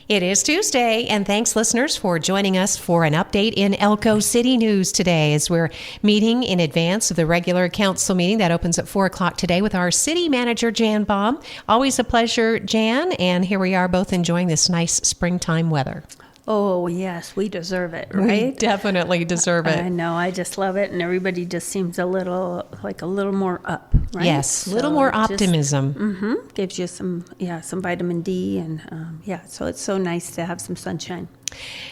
It is Tuesday, and thanks, listeners, for joining us for an update in Elko City News today as we're meeting in advance of the regular council meeting that opens at 4 o'clock today with our city manager, Jan Baum. Always a pleasure, Jan, and here we are both enjoying this nice springtime weather. Oh, yes, we deserve it, right? We definitely deserve it. I know, I just love it, and everybody just seems a little more up, right? Yes, a little more optimism. Gives you some vitamin D, and so it's so nice to have some sunshine.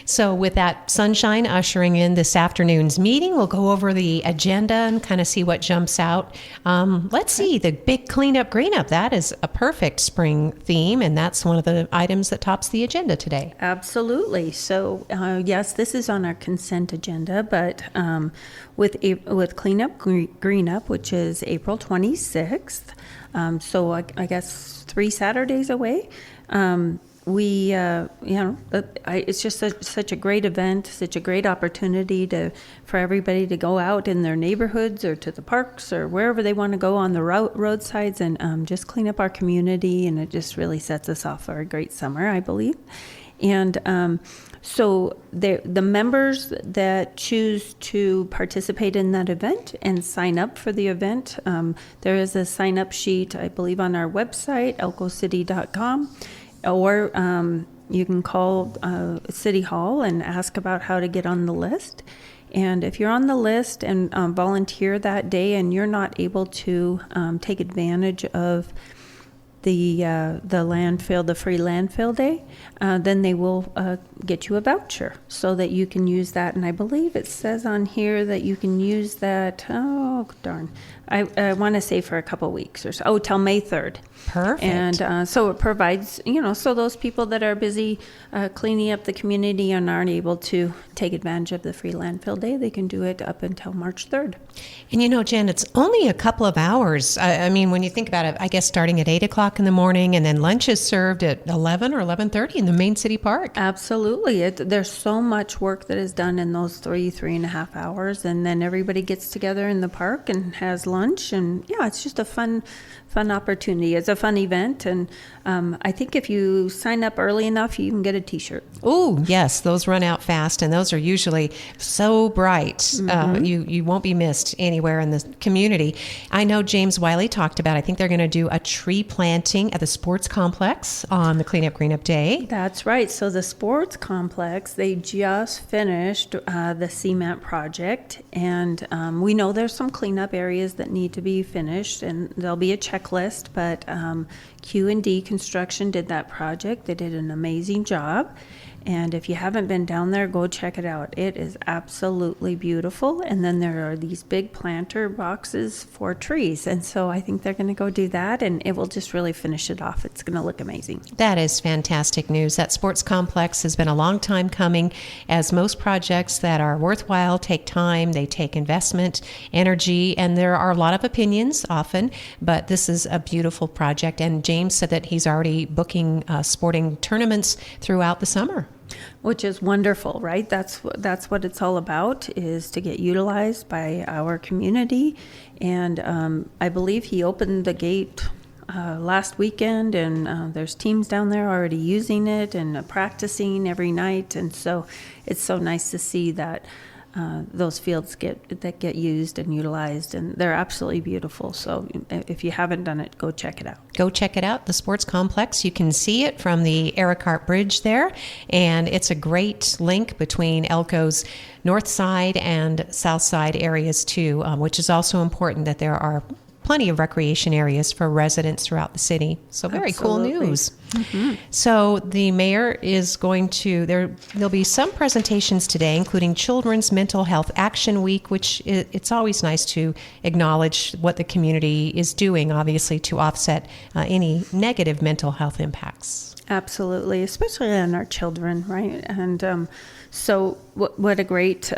So with that sunshine ushering in this afternoon's meeting, we'll go over the agenda and kind of see what jumps out. Let's see, the big cleanup, green up. That is a perfect spring theme, and that's one of the items that tops the agenda today. Absolutely. So, yes, this is on our consent agenda, but with cleanup, green up, which is April 26th, so I guess 3 Saturdays away. It's just such a great event, such a great opportunity for everybody to go out in their neighborhoods or to the parks or wherever they want to go on the roadsides and just clean up our community. And it just really sets us off for a great summer, I believe. And so the members that choose to participate in that event and sign up for the event, there is a sign-up sheet, I believe, on our website, elkocity.com. Or you can call City Hall and ask about how to get on the list. And if you're on the list and volunteer that day and you're not able to take advantage of the landfill, the free landfill day, then they will get you a voucher so that you can use that. And I believe it says on here that you can use that, oh, darn. I want to say for a couple weeks or so. Oh, till May 3rd. Perfect. And so it provides, so those people that are busy cleaning up the community and aren't able to take advantage of the free landfill day, they can do it up until March 3rd. And Jen, it's only a couple of hours. I mean, when you think about it, I guess starting at 8 o'clock in the morning and then lunch is served at 11 or 11:30 in the main city park. Absolutely. There's so much work that is done in those 3.5 hours. And then everybody gets together in the park and has lunch. And it's just a fun opportunity. It's a fun event, and I think if you sign up early enough, you can get a T-shirt. Oh, yes, those run out fast, and those are usually so bright. You won't be missed anywhere in the community. I know James Wiley talked about, I think they're going to do a tree planting at the sports complex on the Cleanup Green Up Day. That's right. So the sports complex, they just finished the cement project, and we know there's some cleanup areas that need to be finished, and there'll be a checklist, but Q&D Construction did that project. They did an amazing job. And if you haven't been down there, go check it out. It is absolutely beautiful. And then there are these big planter boxes for trees. And so I think they're going to go do that, and it will just really finish it off. It's going to look amazing. That is fantastic news. That sports complex has been a long time coming, as most projects that are worthwhile take time, they take investment, energy, and there are a lot of opinions often, but this is a beautiful project. And James said that he's already booking sporting tournaments throughout the summer. Which is wonderful, right? That's what it's all about, is to get utilized by our community. And I believe he opened the gate last weekend, and there's teams down there already using it and practicing every night. And so it's so nice to see that those fields get used and utilized, and they're absolutely beautiful. So if you haven't done it, go check it out. Go check it out, the sports complex. You can see it from the Ericart Bridge there, and it's a great link between Elko's north side and south side areas too, which is also important that there are plenty of recreation areas for residents throughout the city. So very Absolutely. Cool news. Mm-hmm. So the mayor is going to, there'll be some presentations today, including Children's Mental Health Action Week, which it's always nice to acknowledge what the community is doing, obviously, to offset any negative mental health impacts. Absolutely, especially on our children, right? And so what a great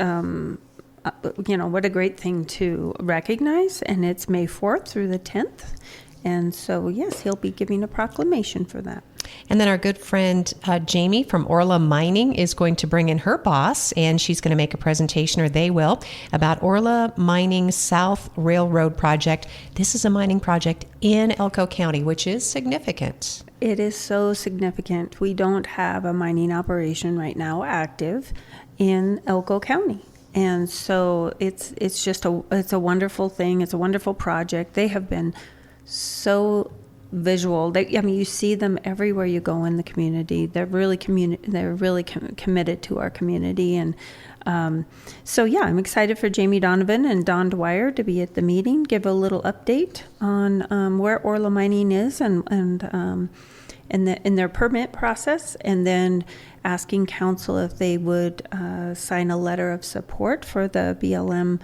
what a great thing to recognize. And it's May 4th through the 10th. And so, yes, he'll be giving a proclamation for that. And then our good friend Jamie from Orla Mining is going to bring in her boss, and she's going to make a presentation, or they will, about Orla Mining South Railroad Project. This is a mining project in Elko County, which is significant. It is so significant. We don't have a mining operation right now active in Elko County. And so it's a wonderful thing. It's a wonderful project. They have been so visual. You see them everywhere you go in the community. They're really committed to our community. And so I'm excited for Jamie Donovan and Don Dwyer to be at the meeting, give a little update on where Orla Mining is and in their permit process, and then asking council if they would sign a letter of support for the BLM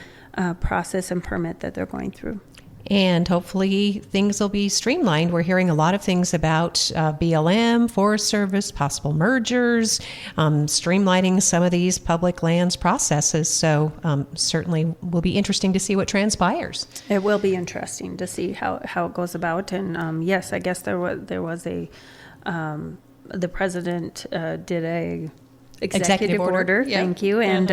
process and permit that they're going through. And hopefully things will be streamlined. We're hearing a lot of things about BLM, Forest Service, possible mergers, streamlining some of these public lands processes. So certainly will be interesting to see what transpires. It will be interesting to see how it goes about. And yes, I guess there was a the president did a executive order. Yep. Thank you. And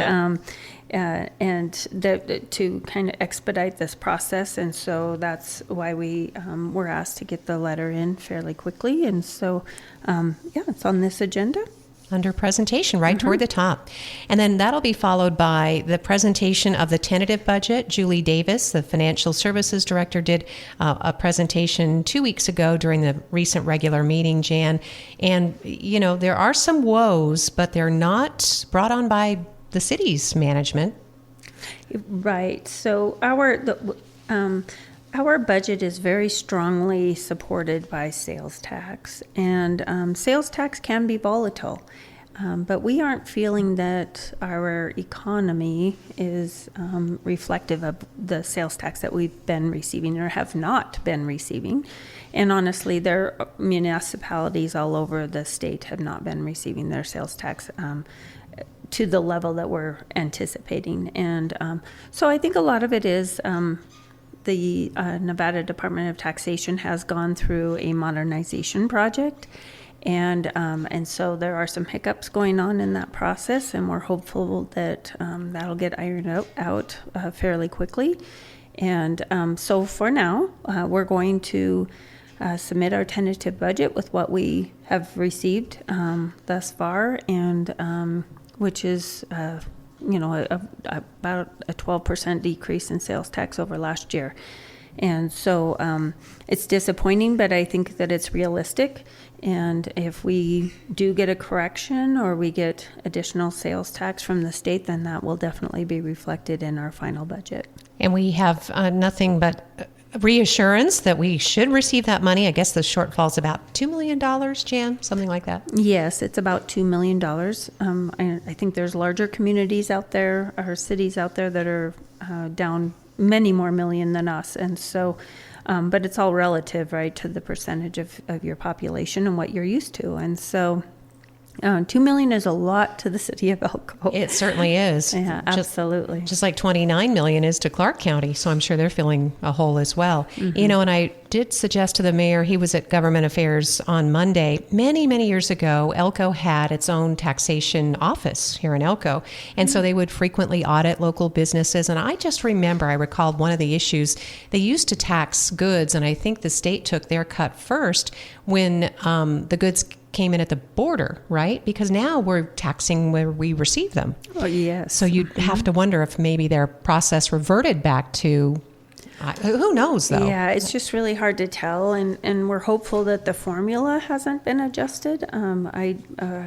to kind of expedite this process, and so that's why we were asked to get the letter in fairly quickly. And so it's on this agenda under presentation right toward the top. And then that'll be followed by the presentation of the tentative budget. Julie Davis, the financial services director, did a presentation 2 weeks ago during the recent regular meeting, Jan. And, there are some woes, but they're not brought on by the city's management. Right. So our budget is very strongly supported by sales tax, and sales tax can be volatile, but we aren't feeling that our economy is reflective of the sales tax that we've been receiving or have not been receiving. And honestly, there are municipalities all over the state have not been receiving their sales tax to the level that we're anticipating. And so I think a lot of it is the Nevada Department of Taxation has gone through a modernization project, and so there are some hiccups going on in that process, and we're hopeful that that'll get ironed out fairly quickly. And so for now, we're going to submit our tentative budget with what we have received thus far, and which is about a 12% decrease in sales tax over last year. And so it's disappointing, but I think that it's realistic. And if we do get a correction or we get additional sales tax from the state, then that will definitely be reflected in our final budget. And we have nothing but reassurance that we should receive that money. I guess the shortfall is about $2 million, Jan, something like that. Yes, it's about $2 million. I think there's larger communities out there, or cities out there that are down many more million than us. And so, but it's all relative, right, to the percentage of your population and what you're used to. And so $2 million is a lot to the city of Elko. It certainly is. Yeah, absolutely. Just like $29 million is to Clark County. So I'm sure they're filling a hole as well. Mm-hmm. And I did suggest to the mayor, he was at Government Affairs on Monday. Many, many years ago, Elko had its own taxation office here in Elko. And so they would frequently audit local businesses. And I recalled one of the issues, they used to tax goods, and I think the state took their cut first when the goods came in at the border, right? Because now we're taxing where we receive them. Oh, yes. So you'd have to wonder if maybe their process reverted back to, who knows though? Yeah, it's just really hard to tell. And we're hopeful that the formula hasn't been adjusted. I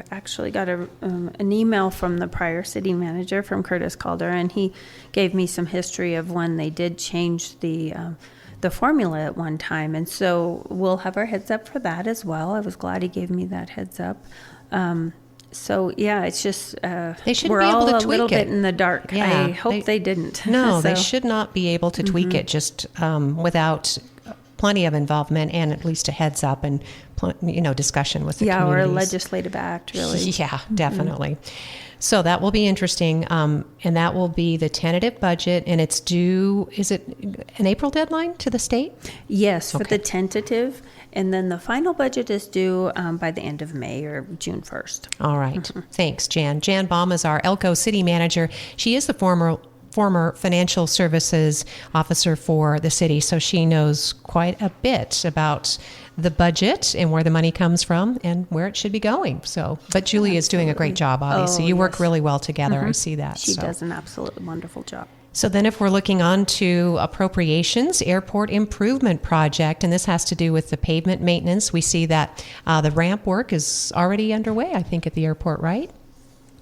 actually got an email from the prior city manager, from Curtis Calder, and he gave me some history of when they did change the formula at one time, and so we'll have our heads up for that as well. I was glad he gave me that heads up. So yeah, it's just they should we're be able all to a tweak little it. bit in the dark. I hope they didn't. No, So, they should not be able to tweak it just without plenty of involvement and at least a heads up and discussion with the communities. Or a legislative act, really. Yeah, definitely. So that will be interesting, and that will be the tentative budget, and it's due, is it an April deadline to the state? Yes, for the tentative, and then the final budget is due by the end of May or June 1st. All right. Thanks, Jan. Jan Baum is our Elko city manager. She is the former financial services officer for the city, so she knows quite a bit about the budget and where the money comes from and where it should be going. So, but Julie is doing a great job, obviously. You work really well together. I see that. She does an absolutely wonderful job. So then if we're looking on to appropriations, airport improvement project, and this has to do with the pavement maintenance, we see that the ramp work is already underway, I think, at the airport, right?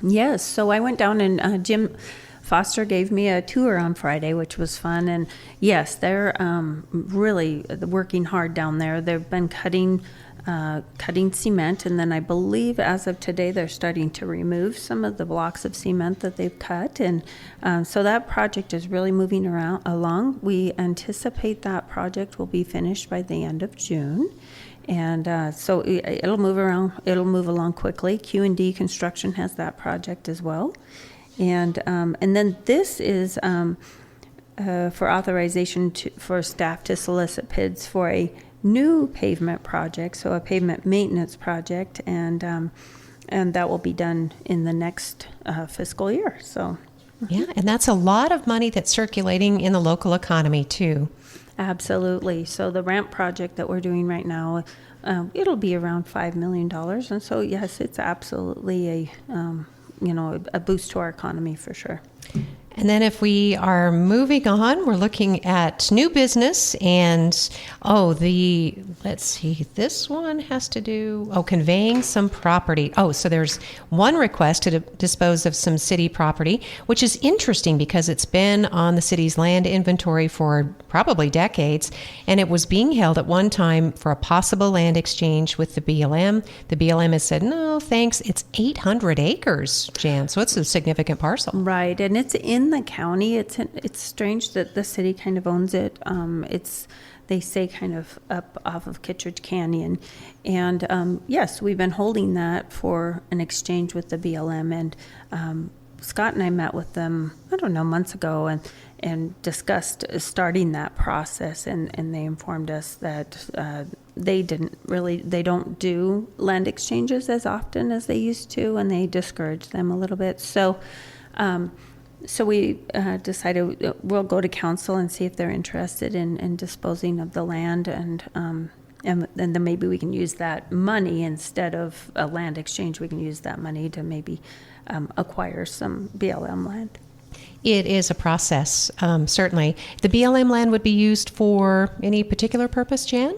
Yes. So I went down and Jim Foster gave me a tour on Friday, which was fun. And yes, they're really working hard down there. They've been cutting cement, and then I believe as of today they're starting to remove some of the blocks of cement that they've cut. And so that project is really moving along. We anticipate that project will be finished by the end of June. And so it'll move around. It'll move along quickly. Q&D Construction has that project as well. And then this is for authorization for staff to solicit bids for a new pavement project, so a pavement maintenance project, and that will be done in the next fiscal year. So, yeah, and that's a lot of money that's circulating in the local economy too. Absolutely. So the ramp project that we're doing right now, it'll be around $5 million, and so yes, it's absolutely a boost to our economy for sure. And then if we are moving on, we're looking at new business and, let's see, this one has to do, conveying some property. So there's one request to dispose of some city property, which is interesting because it's been on the city's land inventory for probably decades, and it was being held at one time for a possible land exchange with the BLM. The BLM has said, no, thanks. It's 800 acres, Jan, so it's a significant parcel. Right, and it's in the county. It's strange that the city kind of owns it. They say kind of up off of Kittridge Canyon, and yes, we've been holding that for an exchange with the BLM. And Scott and I met with them, months ago, and discussed starting that process. And they informed us that they don't do land exchanges as often as they used to, and they discourage them a little bit. So we decided we'll go to council and see if they're interested in disposing of the land, and then maybe we can use that money instead of a land exchange. We can use that money to maybe acquire some BLM land. It is a process, certainly. The BLM land would be used for any particular purpose, Jan?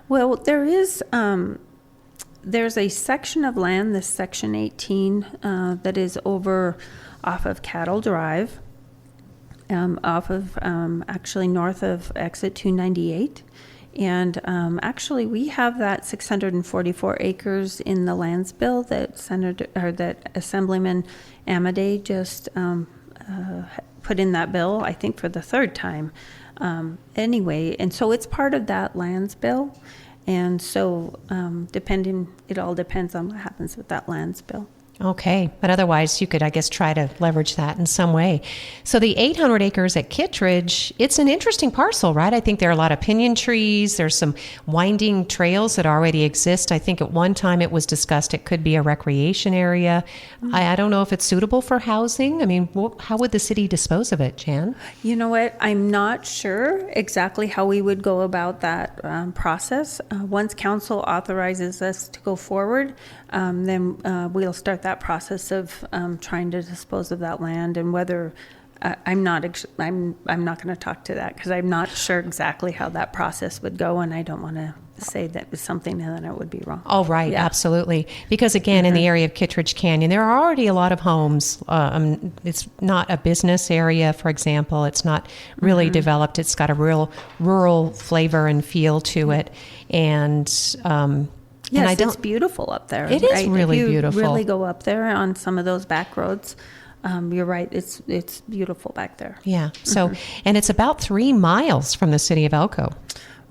Well, there's a section of land, this section 18, that is over off of Cattle Drive, actually north of exit 298. And actually, we have that 644 acres in the lands bill that that Assemblyman Amadei just put in that bill, I think for the third time. Anyway, and so it's part of that lands bill. And so it all depends on what happens with that lands bill. Okay, but otherwise you could, I guess, try to leverage that in some way. So the 800 acres at Kittridge, it's an interesting parcel, right? I think there are a lot of pinyon trees. There's some winding trails that already exist. I think at one time it was discussed it could be a recreation area. Mm-hmm. I don't know if it's suitable for housing. I mean, how would the city dispose of it, Jan? You know what? I'm not sure exactly how we would go about that process. Once council authorizes us to go forward, then we'll start that process of trying to dispose of that land, and whether I'm not going to talk to that because I'm not sure exactly how that process would go, and I don't want to say that was something and then it would be wrong. Oh, right, yeah. Absolutely. Because again, in the area of Kittridge Canyon, there are already a lot of homes. It's not a business area, for example. It's not really developed. It's got a real rural flavor and feel to it, and yes, it's beautiful up there. It is really beautiful. If you really go up there on some of those back roads, you're right. It's beautiful back there. Yeah. So, and it's about 3 miles from the city of Elko.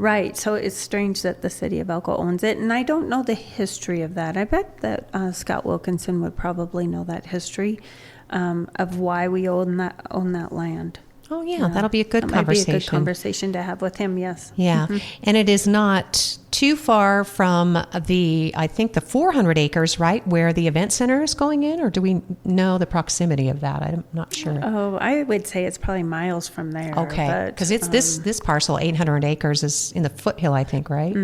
Right. So it's strange that the city of Elko owns it, and I don't know the history of that. I bet that Scott Wilkinson would probably know that history of why we own that land. Oh, yeah, that'll be a good That conversation. might be a good conversation to have with him, yes. Yeah, and it is not too far from I think the 400 acres, right, where the event center is going in, or do we know the proximity of that? I'm not sure. Oh, I would say it's probably miles from there. Okay, because it's this parcel, 800 acres, is in the foothill, I think, right?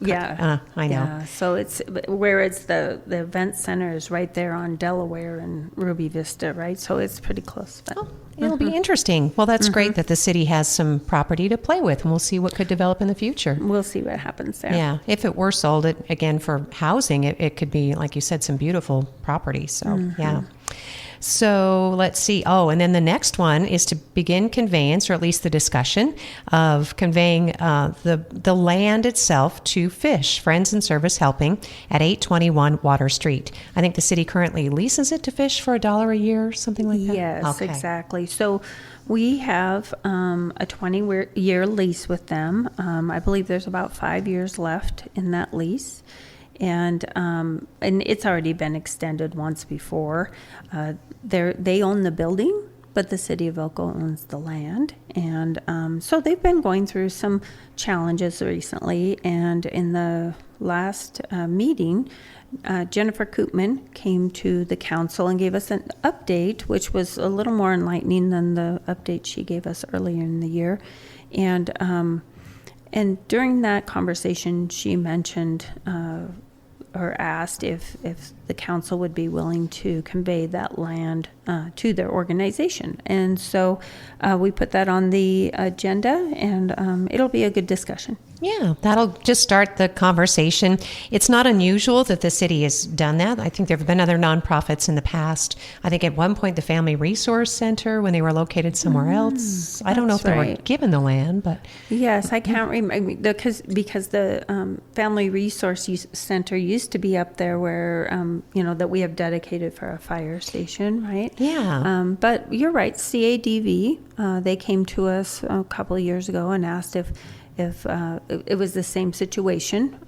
Yeah. I know. Yeah, so whereas the event center is right there on Delaware and Ruby Vista, right? So it's pretty close. But, It'll be interesting. Well, that's great that the city has some property to play with, and we'll see what could develop in the future. we'll see what happens there. Yeah, if it were sold, again, for housing, it could be, like you said, some beautiful property. So, yeah. So let's see. Oh, and then the next one is to begin conveyance, or at least the discussion of conveying the land itself to Fish, Friends and Service Helping, at 821 Water Street. I think the city currently leases it to Fish for $1 a year, or something like that? Yes, Okay. exactly. So we have a 20-year lease with them. I believe there's about 5 years left in that lease. And it's already been extended once before. They own the building, but the city of Elko owns the land. And so they've been going through some challenges recently. And in the last meeting, Jennifer Koopman came to the council and gave us an update, which was a little more enlightening than the update she gave us earlier in the year. And during that conversation, she mentioned or asked if the council would be willing to convey that land to their organization. And so we put that on the agenda, and it'll be a good discussion. Yeah, that'll just start the conversation. It's not unusual that the city has done that. I think there have been other nonprofits in the past. I think at one point the Family Resource Center, when they were located somewhere else. I don't know if they were given the land, but... Yes, I can't remember, because the Family Resource Center used to be up there where, that we have dedicated for a fire station, right? Yeah. But you're right, CADV, they came to us a couple of years ago and asked if it was the same situation.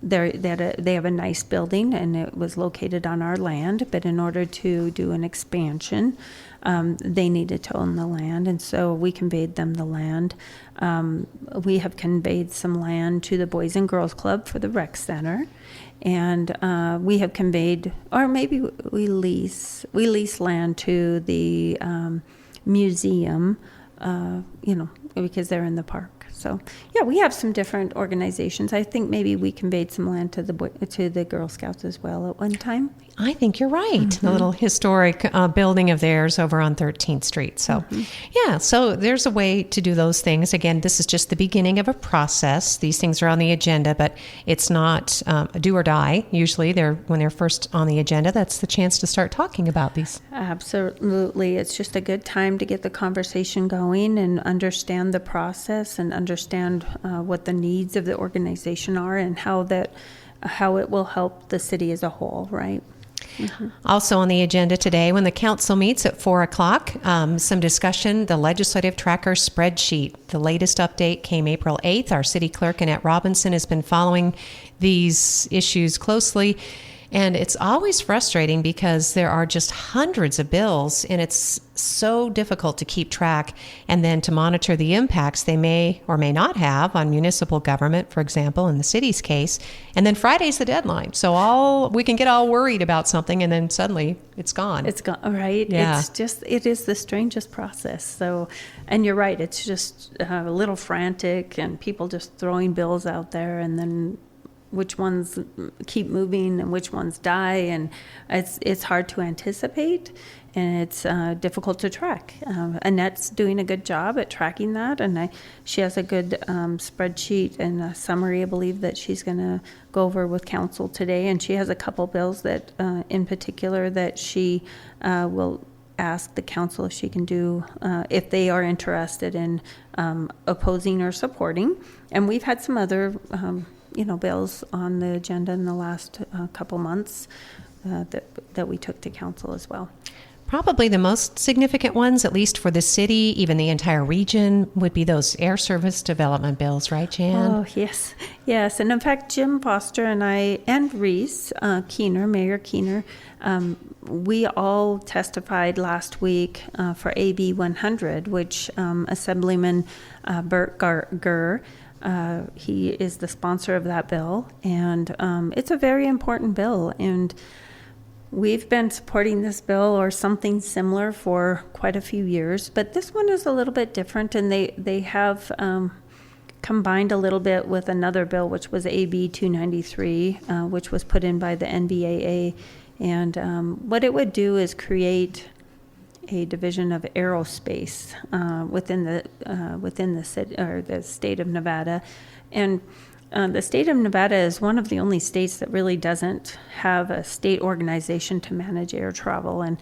They have a nice building, and it was located on our land, but in order to do an expansion, they needed to own the land, and so we conveyed them the land. We have conveyed some land to the Boys and Girls Club for the rec center, and we have conveyed, or maybe we lease land to the museum, because they're in the park. So, yeah, we have some different organizations. I think maybe we conveyed some land to the Girl Scouts as well at one time. I think you're right. The little historic building of theirs over on 13th Street. So, yeah, so there's a way to do those things. Again, this is just the beginning of a process. These things are on the agenda, but it's not a do or die. Usually, when they're first on the agenda, that's the chance to start talking about these. Absolutely. It's just a good time to get the conversation going and understand the process and understand what the needs of the organization are and how it will help the city as a whole, right? Also on the agenda today, when the council meets at 4 o'clock, some discussion, the legislative tracker spreadsheet. The latest update came April 8th. Our city clerk, Annette Robinson, has been following these issues closely. And it's always frustrating because there are just hundreds of bills, and it's so difficult to keep track and then to monitor the impacts they may or may not have on municipal government, for example, in the city's case. And then Friday's the deadline. So we can get all worried about something, and then suddenly it's gone. It's gone, right? Yeah. It is the strangest process. So, and you're right, it's just a little frantic, and people just throwing bills out there, and then which ones keep moving and which ones die, and it's hard to anticipate, and it's difficult to track. Annette's doing a good job at tracking that, and she has a good spreadsheet and a summary, I believe, that she's going to go over with council today, and she has a couple bills that, in particular, that she will ask the council if she can do, if they are interested in opposing or supporting. And we've had some other bills on the agenda in the last couple months that we took to council as well. Probably the most significant ones, at least for the city, even the entire region, would be those air service development bills, right, Jan? Oh, yes. Yes. And in fact, Jim Foster and I, and Reese Keener, Mayor Keener, we all testified last week for AB 100, which Assemblyman Bert Gurr, he is the sponsor of that bill. And it's a very important bill. And we've been supporting this bill or something similar for quite a few years, but this one is a little bit different, and they have combined a little bit with another bill, which was AB 293, which was put in by the NBAA. And what it would do is create a division of aerospace within the city or the state of Nevada, and the state of Nevada is one of the only states that really doesn't have a state organization to manage air travel, and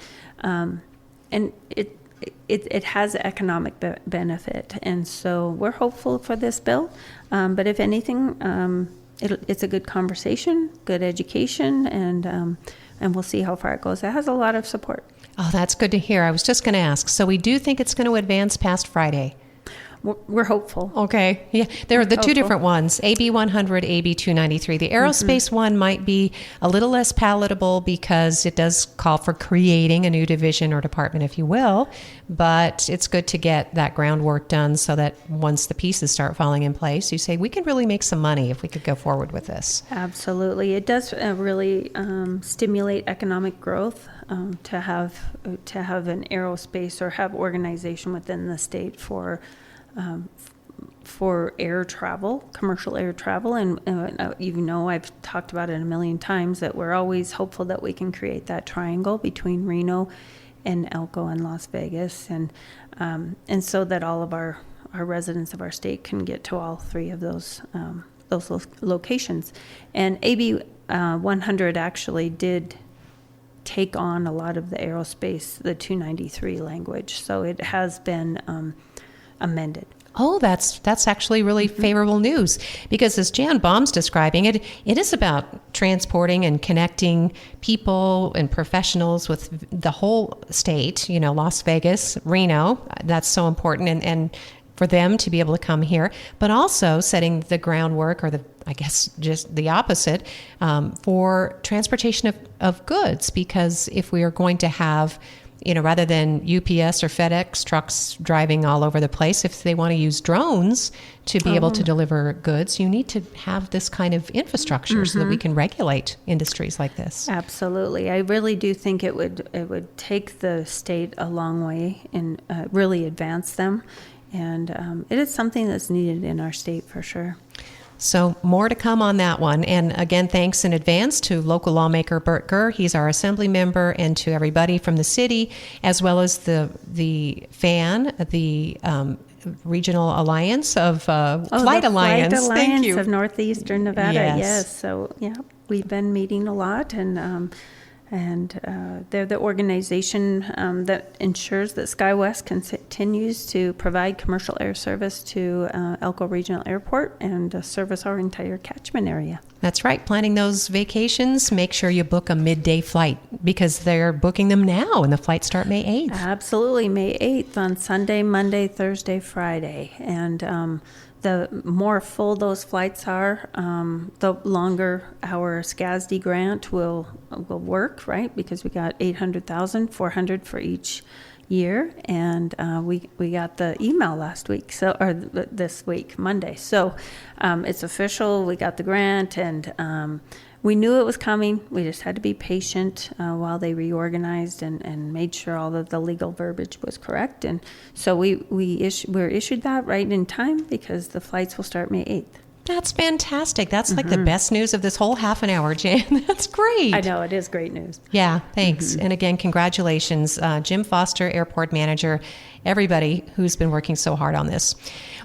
it has economic benefit, and so we're hopeful for this bill. But if anything, it's a good conversation, good education, and we'll see how far it goes. It has a lot of support. Oh, that's good to hear. I was just going to ask. So we do think it's going to advance past Friday. We're hopeful. Okay. Yeah. There are the two different ones, AB 100, AB 293. The aerospace one might be a little less palatable because it does call for creating a new division or department, if you will. But it's good to get that groundwork done so that once the pieces start falling in place, you say, we can really make some money if we could go forward with this. Absolutely. It does really stimulate economic growth to have an aerospace or have organization within the state for air travel, commercial air travel. And I've talked about it a million times that we're always hopeful that we can create that triangle between Reno and Elko and Las Vegas, and so that all of our residents of our state can get to all three of those locations. And AB 100 actually did take on a lot of the aerospace, the 293 language, so it has been amended. Oh, that's actually really favorable news, because as Jan Baum's describing it, it is about transporting and connecting people and professionals with the whole state, Las Vegas, Reno. That's so important, and for them to be able to come here, but also setting the groundwork, or just the opposite, for transportation of goods, because if we are going to have rather than UPS or FedEx trucks driving all over the place, if they want to use drones to be able to deliver goods, you need to have this kind of infrastructure so that we can regulate industries like this. Absolutely. I really do think it would take the state a long way and really advance them. And it is something that's needed in our state for sure. So more to come on that one. And again, thanks in advance to local lawmaker Bert Gurr. He's our assembly member, and to everybody from the city, as well as the FAN, the Regional Alliance of Flight Alliance. Flight Alliance Thank you. of Northeastern Nevada. Yes. So we've been meeting a lot, and they're the organization that ensures that SkyWest continues to provide commercial air service to Elko Regional Airport and service our entire catchment area. That's right. Planning those vacations, make sure you book a midday flight, because they're booking them now, and the flights start May 8th. Absolutely. May 8th on Sunday, Monday, Thursday, Friday. And the more full those flights are, the longer our SCASD grant will work, right? Because we got $800,400 for each year, and we got the email last week, this week, Monday. So it's official. We got the grant, and we knew it was coming. We just had to be patient while they reorganized and made sure all of the legal verbiage was correct. And so we're issued that right in time, because the flights will start May 8th. That's fantastic. That's like the best news of this whole half an hour, Jan. That's great. I know, it is great news. Yeah, thanks. And again, congratulations, Jim Foster, Airport Manager, everybody who's been working so hard on this.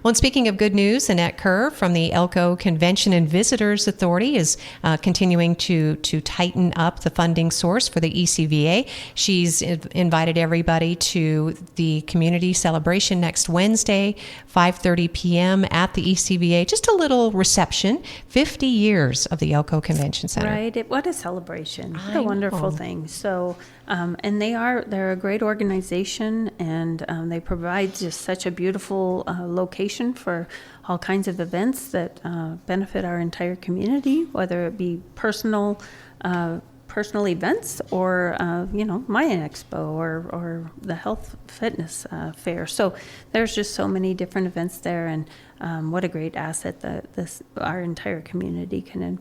Well, and speaking of good news, Annette Kerr from the Elko Convention and Visitors Authority is continuing to tighten up the funding source for the ECVA. She's invited everybody to the community celebration next Wednesday, 5:30 p.m. at the ECVA. Just a little reception, 50 years of the Elko Convention Center. Right. What a celebration. What a wonderful thing. So, and they're a great organization, and they provide just such a beautiful location for all kinds of events that benefit our entire community, whether it be personal events or Mayan Expo or the health fitness fair. So there's just so many different events there, and what a great asset that our entire community can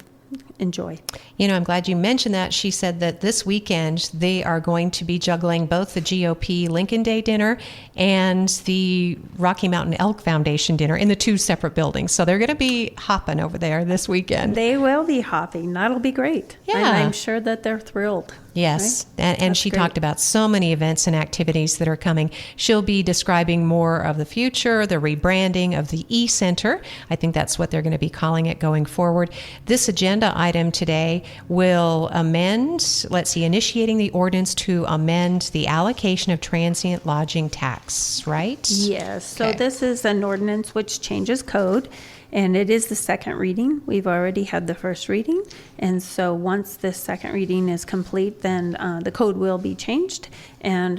enjoy. I'm glad you mentioned that. She said that this weekend they are going to be juggling both the GOP Lincoln Day dinner and the Rocky Mountain Elk Foundation dinner in the two separate buildings. So they're going to be hopping over there this weekend. They will be hopping. That'll be great. Yeah. I'm sure that they're thrilled. Yes, right? and she talked about so many events and activities that are coming. She'll be describing more of the future, the rebranding of the E-Center. I think that's what they're going to be calling it going forward. This agenda item today will amend, initiating the ordinance to amend the allocation of transient lodging tax, right? Yes, so Okay. this is an ordinance which changes code, and it is the second reading. We've already had the first reading, and so once this second reading is complete, then the code will be changed, and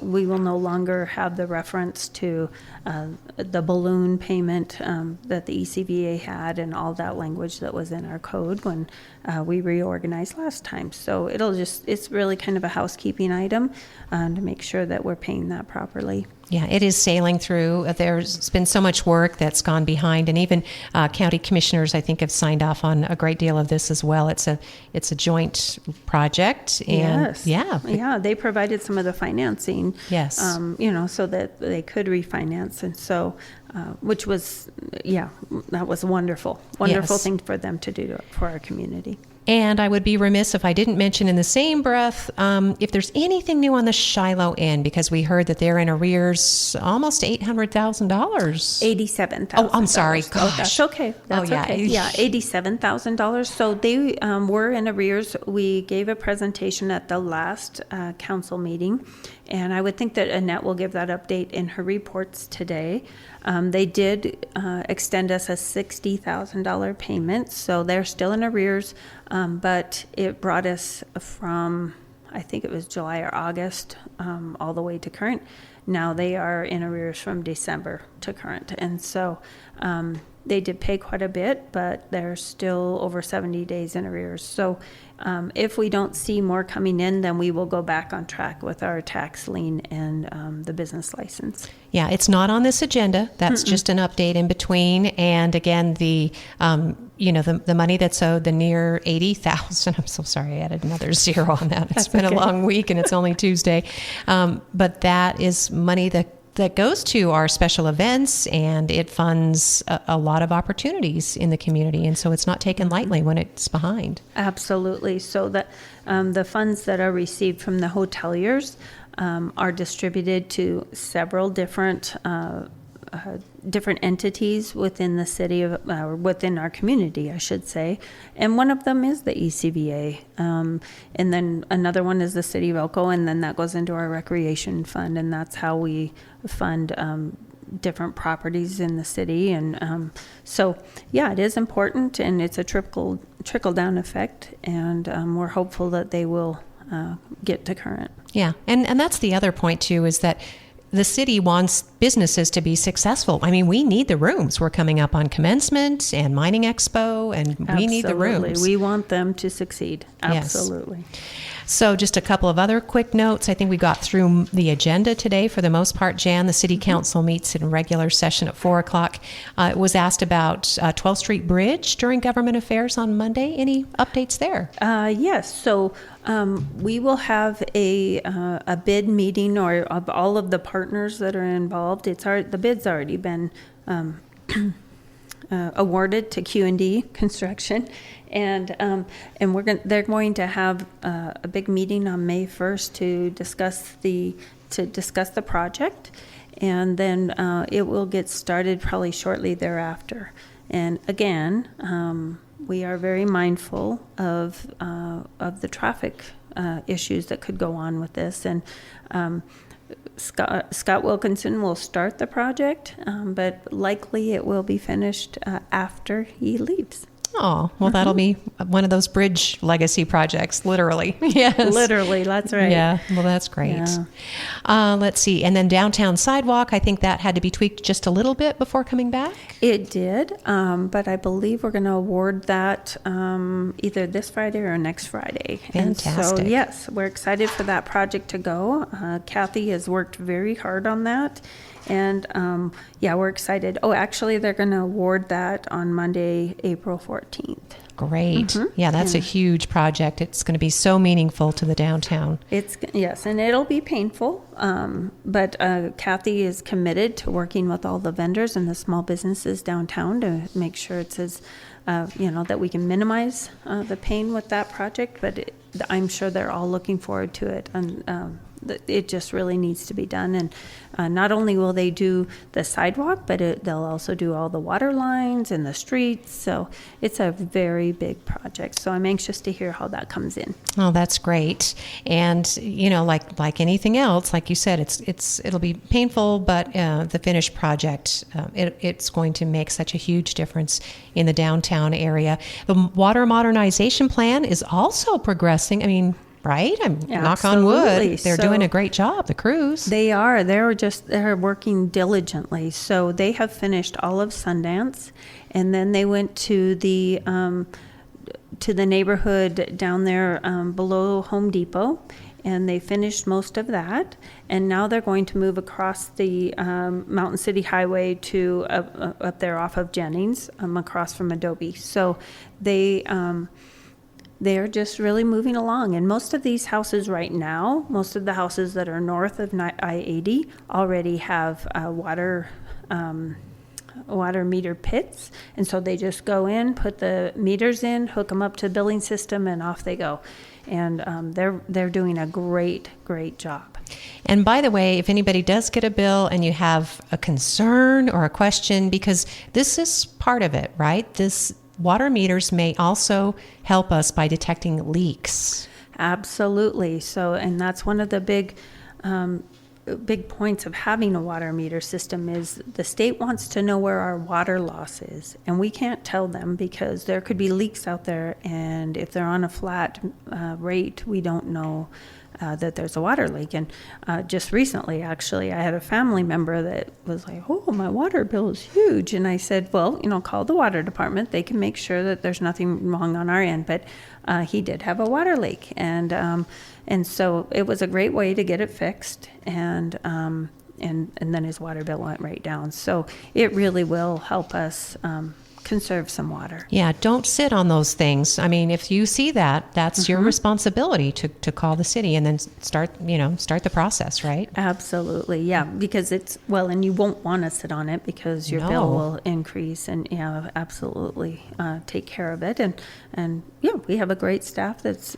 we will no longer have the reference to the balloon payment that the ECVA had and all that language that was in our code when we reorganized last time. So it's really kind of a housekeeping item to make sure that we're paying that properly. Yeah, it is sailing through. There's been so much work that's gone behind, and even county commissioners, I think, have signed off on a great deal of this as well. It's a joint project, and yeah, they provided some of the financing. Yes, so that they could refinance, and so which was that was wonderful Yes. thing for them to do for our community. And I would be remiss if I didn't mention in the same breath if there's anything new on the Shiloh Inn, because we heard that they're in arrears almost $800,000. $87,000. Oh, I'm sorry. Oh, Gosh. that's okay. That's okay. Yeah, $87,000. So they were in arrears. We gave a presentation at the last council meeting, and I would think that Annette will give that update in her reports today. They did extend us a $60,000 payment, so they're still in arrears, but it brought us from, I think it was July or August, all the way to current. Now they are in arrears from December to current, and so they did pay quite a bit, but they're still over 70 days in arrears. So if we don't see more coming in, then we will go back on track with our tax lien and the business license. Yeah, it's not on this agenda. That's just an update in between. And again, the money that's owed, the near $80,000. I'm so sorry, I added another zero on that. It's been a long week and it's only Tuesday. But that is money that goes to our special events, and it funds a lot of opportunities in the community. And so it's not taken lightly when it's behind. Absolutely. So that the funds that are received from the hoteliers are distributed to several different entities within the city of, within our community, I should say. And one of them is the ECVA. And then another one is the city of Elko, and then that goes into our recreation fund, and that's how we fund different properties in the city. And so, yeah, it is important, and it's a trickle-down effect, and we're hopeful that they will get to current. Yeah, and that's the other point, too, is that the city wants businesses to be successful. I mean, we need the rooms. We're coming up on commencement and mining expo, and we need the rooms. We want them to succeed. Absolutely. Yes. So just a couple of other quick notes. I think we got through the agenda today for the most part, Jan. The City Council meets in regular session at 4 o'clock. It was asked about 12th Street Bridge during government affairs on Monday. Any updates there? Yes. So we will have a bid meeting of all of the partners that are involved. The bid's already been awarded to Q&D Construction, and they're going to have a big meeting on May 1st to discuss the project. and then it will get started probably shortly thereafter. And again, we are very mindful of the traffic issues that could go on with this. And Scott Wilkinson will start the project, but likely it will be finished after he leaves. Oh, well, that'll be one of those bridge legacy projects, literally. Yes. Literally, that's right. Yeah, well, that's great. Yeah. Let's see. And then downtown sidewalk, I think that had to be tweaked just a little bit before coming back? It did, but I believe we're going to award that either this Friday or next Friday. Fantastic. And so, yes, we're excited for that project to go. Kathy has worked very hard on that. And yeah, we're excited. Oh, actually, they're going to award that on Monday, April 14th. Great. Yeah, that's a huge project. It's going to be so meaningful to the downtown. Yes, and it'll be painful. But Kathy is committed to working with all the vendors and the small businesses downtown to make sure it's as, that we can minimize the pain with that project. But I'm sure they're all looking forward to it. And it just really needs to be done. And not only will they do the sidewalk, but they'll also do all the water lines and the streets. So it's a very big project. So I'm anxious to hear how that comes in. Oh, that's great. And like anything else, like you said, it'll be painful, but the finished project, it's going to make such a huge difference in the downtown area. The water modernization plan is also progressing. I mean, right? Knock on wood. They're doing a great job, the crews. They are. They're working diligently. So they have finished all of Sundance, and then they went to the neighborhood down there below Home Depot, and they finished most of that. And now they're going to move across the Mountain City Highway to up there off of Jennings, across from Adobe. So they're just really moving along. And most of these houses right now, most of the houses that are north of I-80 already have water meter pits. And so they just go in, put the meters in, hook them up to the billing system, and off they go. And they're doing a great job. And by the way, if anybody does get a bill and you have a concern or a question, because this is part of it, right? This water meters may also help us by detecting leaks. Absolutely. So, and that's one of the big points of having a water meter system is the state wants to know where our water loss is. And we can't tell them because there could be leaks out there. And if they're on a flat rate, we don't know that there's a water leak. And just recently, actually, I had a family member that was like, oh, my water bill is huge. And I said, well, call the water department. They can make sure that there's nothing wrong on our end. But he did have a water leak. And so it was a great way to get it fixed. And then his water bill went right down. So it really will help us conserve some water. Yeah, don't sit on those things. I mean, if you see that, that's your responsibility to call the city and then start the process, right? Absolutely. Yeah, because and you won't want to sit on it because your bill will increase, and absolutely take care of it. And yeah, we have a great staff that's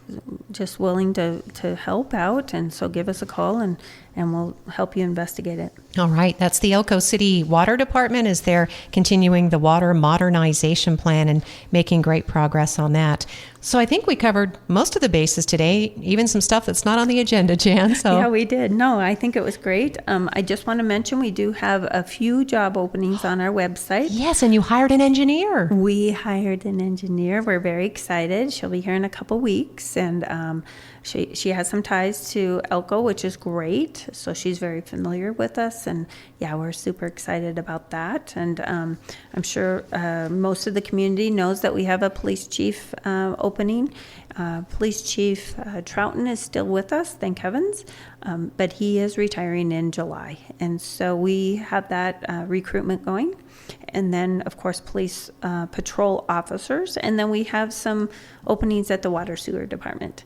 just willing to help out, and so give us a call and we'll help you investigate it. All right. That's the Elko City Water Department as they're continuing the water modernization plan and making great progress on that. So I think we covered most of the bases today, even some stuff that's not on the agenda, Jan. So yeah, we did. No, I think it was great. I just want to mention we do have a few job openings on our website. Yes, and you hired an engineer. We hired an engineer. We're very excited. She'll be here in a couple weeks, and she has some ties to Elko, which is great. So she's very familiar with us, and yeah, we're super excited about that. And I'm sure most of the community knows that we have a police chief opening. Police Chief Troughton is still with us, thank heavens, but he is retiring in July. And so we have that recruitment going. And then, of course, police patrol officers. And then we have some openings at the water sewer department.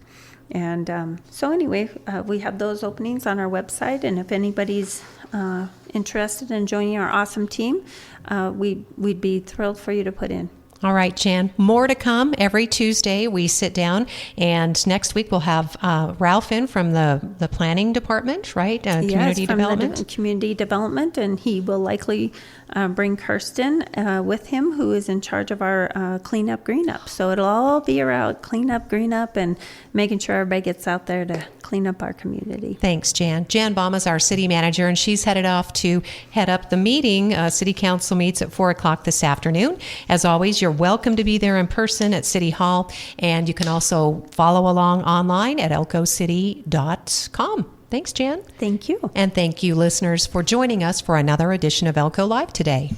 And so anyway, we have those openings on our website. And if anybody's interested in joining our awesome team, we'd be thrilled for you to put in. All right, Jan. More to come. Every Tuesday we sit down, and next week we'll have Ralph in from the planning department, right? Community from development. The community development, and he will likely bring Kirsten with him, who is in charge of our cleanup, green up. So it'll all be around clean up, green up, and making sure everybody gets out there to clean up our community. Thanks, Jan. Jan Baum is our city manager, and she's headed off to head up the meeting. City Council meets at 4 o'clock this afternoon. As always, you're welcome to be there in person at City Hall, and you can also follow along online at elkocity.com. Thanks, Jan. Thank you. And thank you, listeners, for joining us for another edition of Elko Live today.